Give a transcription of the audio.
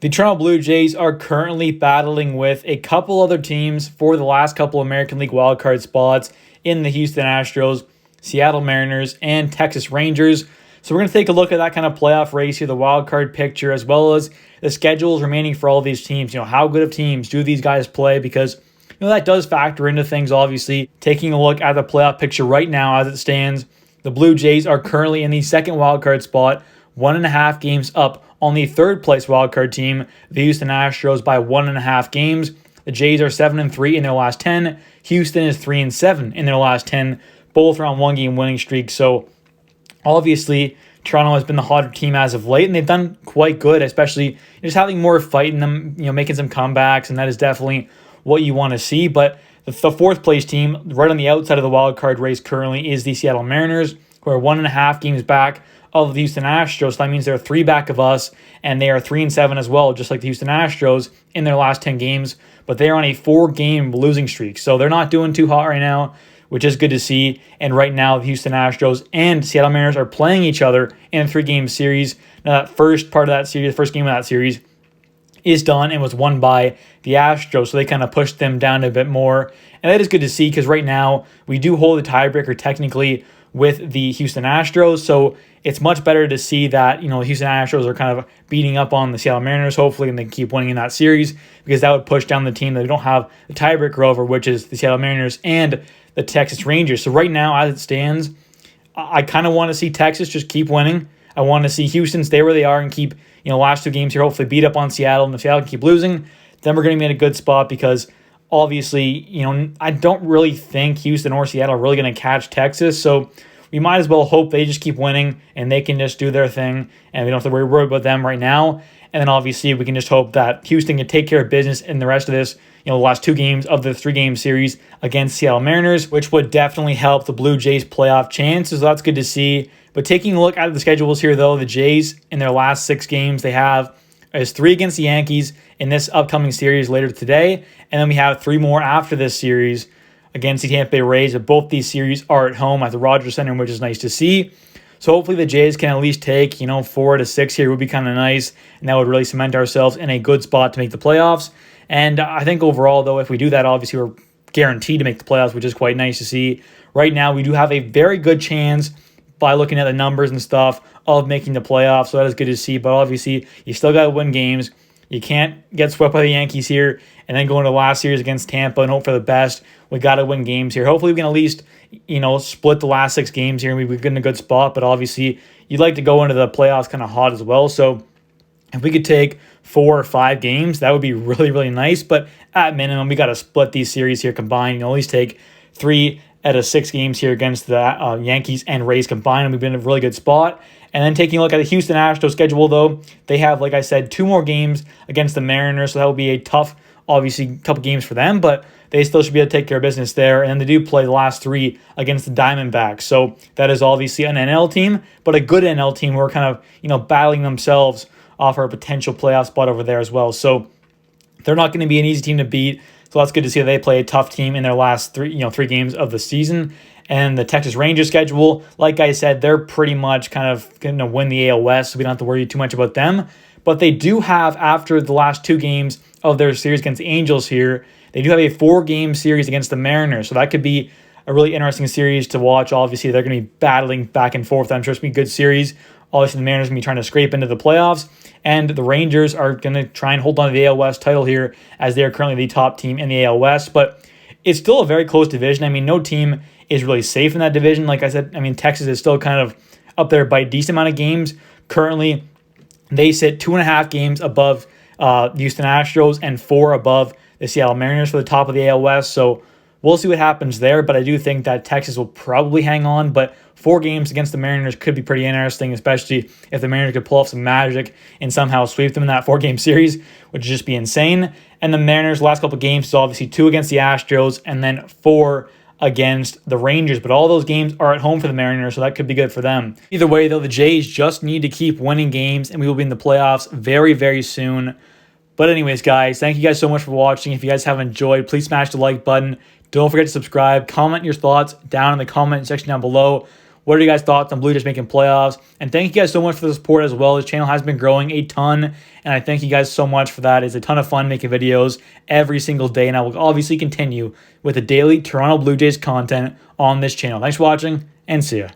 The Toronto Blue Jays are currently battling with a couple other teams for the last couple American League wildcard spots in the Houston Astros, Seattle Mariners, and Texas Rangers. So we're going to take a look at that kind of playoff race here, the wildcard picture, as well as the schedules remaining for all of these teams. How good of teams do these guys play? Because that does factor into things, obviously. Taking a look at the playoff picture right now as it stands, the Blue Jays are currently in the second wildcard spot, 1.5 games up on the third place wildcard team, the Houston Astros, by 1.5 games. The Jays are 7-3 in their last 10. Houston is 3-7 in their last 10. Both are on one-game winning streak. So obviously, Toronto has been the hotter team as of late, and they've done quite good, especially just having more fight in them, making some comebacks, and that is definitely what you want to see. But the fourth place team, right on the outside of the wild card race currently, is the Seattle Mariners, who are 1.5 games back of the Houston Astros. So that means they're 3 back of us, and they are 3-7 as well, just like the Houston Astros in their last 10 games. But they are on a 4-game losing streak, so they're not doing too hot right now, which is good to see. And right now, the Houston Astros and Seattle Mariners are playing each other in a 3-game series. Now, that first part of that series, the first game of that series, is done and was won by the Astros, so they kind of pushed them down a bit more. And that is good to see, because right now, we do hold the tiebreaker technically with the Houston Astros, so it's much better to see that, the Houston Astros are kind of beating up on the Seattle Mariners, hopefully, and they keep winning in that series, because that would push down the team that we don't have the tiebreaker over, which is the Seattle Mariners and the Texas Rangers. So right now, as it stands, I kind of want to see Texas just keep winning. I want to see Houston stay where they are and keep, last 2 games here, hopefully beat up on Seattle, and if Seattle can keep losing, then we're going to be in a good spot, because obviously, I don't really think Houston or Seattle are really going to catch Texas, so we might as well hope they just keep winning and they can just do their thing, and we don't have to worry about them right now. And then obviously we can just hope that Houston can take care of business in the rest of this, the last 2 games of the 3-game series against Seattle Mariners, which would definitely help the Blue Jays' playoff chances. So that's good to see. But taking a look at the schedules here, though, the Jays in their last 6 games, they have is 3 against the Yankees in this upcoming series later today, and then we have 3 more after this series against the Tampa Bay Rays. Both these series are at home at the Rogers Center, which is nice to see. So hopefully the Jays can at least take, 4 to 6 here would be kind of nice, and that would really cement ourselves in a good spot to make the playoffs. And I think overall, though, if we do that, obviously we're guaranteed to make the playoffs, which is quite nice to see. Right now, we do have a very good chance by looking at the numbers and stuff of making the playoffs, so that is good to see. But obviously, you still got to win games. You can't get swept by the Yankees here and then go into the last series against Tampa and hope for the best. We got to win games here. Hopefully, we can at least, split the last 6 games here and we get in a good spot. But obviously, you'd like to go into the playoffs kind of hot as well. So if we could take 4 or 5 games, that would be really, really nice. But at minimum, we got to split these series here combined. At least take 3 out of 6 games here against the Yankees and Rays combined, and we've been in a really good spot. And then taking a look at the Houston Astros schedule, though, they have, like I said, 2 more games against the Mariners, so that will be a tough, obviously, couple games for them, but they still should be able to take care of business there. And then they do play the last 3 against the Diamondbacks, so that is obviously an NL team, but a good NL team who are kind of, battling themselves off our potential playoff spot over there as well. So they're not going to be an easy team to beat. So that's good to see that they play a tough team in their last 3 games of the season. And the Texas Rangers schedule, like I said, they're pretty much kind of going to win the AL West, so we don't have to worry too much about them. But they do have, after the last 2 games of their series against the Angels here, they do have a 4-game series against the Mariners. So that could be a really interesting series to watch. Obviously, they're going to be battling back and forth. I'm sure it's going to be a good series. Obviously, the Mariners are going to be trying to scrape into the playoffs, and the Rangers are going to try and hold on to the AL West title here, as they are currently the top team in the AL West. But it's still a very close division. I mean, no team is really safe in that division. Like I said, Texas is still kind of up there by a decent amount of games. Currently, they sit 2.5 games above the Houston Astros and 4 above the Seattle Mariners for the top of the AL West. So we'll see what happens there, but I do think that Texas will probably hang on. But 4 games against the Mariners could be pretty interesting, especially if the Mariners could pull off some magic and somehow sweep them in that 4-game series, which would just be insane. And the Mariners' last couple games is obviously 2 against the Astros and then 4 against the Rangers. But all those games are at home for the Mariners, so that could be good for them. Either way, though, the Jays just need to keep winning games, and we will be in the playoffs very, very soon. But anyways, guys, thank you guys so much for watching. If you guys have enjoyed, please smash the like button. Don't forget to subscribe. Comment your thoughts down in the comment section down below. What are you guys' thoughts on Blue Jays making playoffs? And thank you guys so much for the support as well. This channel has been growing a ton, and I thank you guys so much for that. It's a ton of fun making videos every single day, and I will obviously continue with the daily Toronto Blue Jays content on this channel. Thanks for watching, and see ya.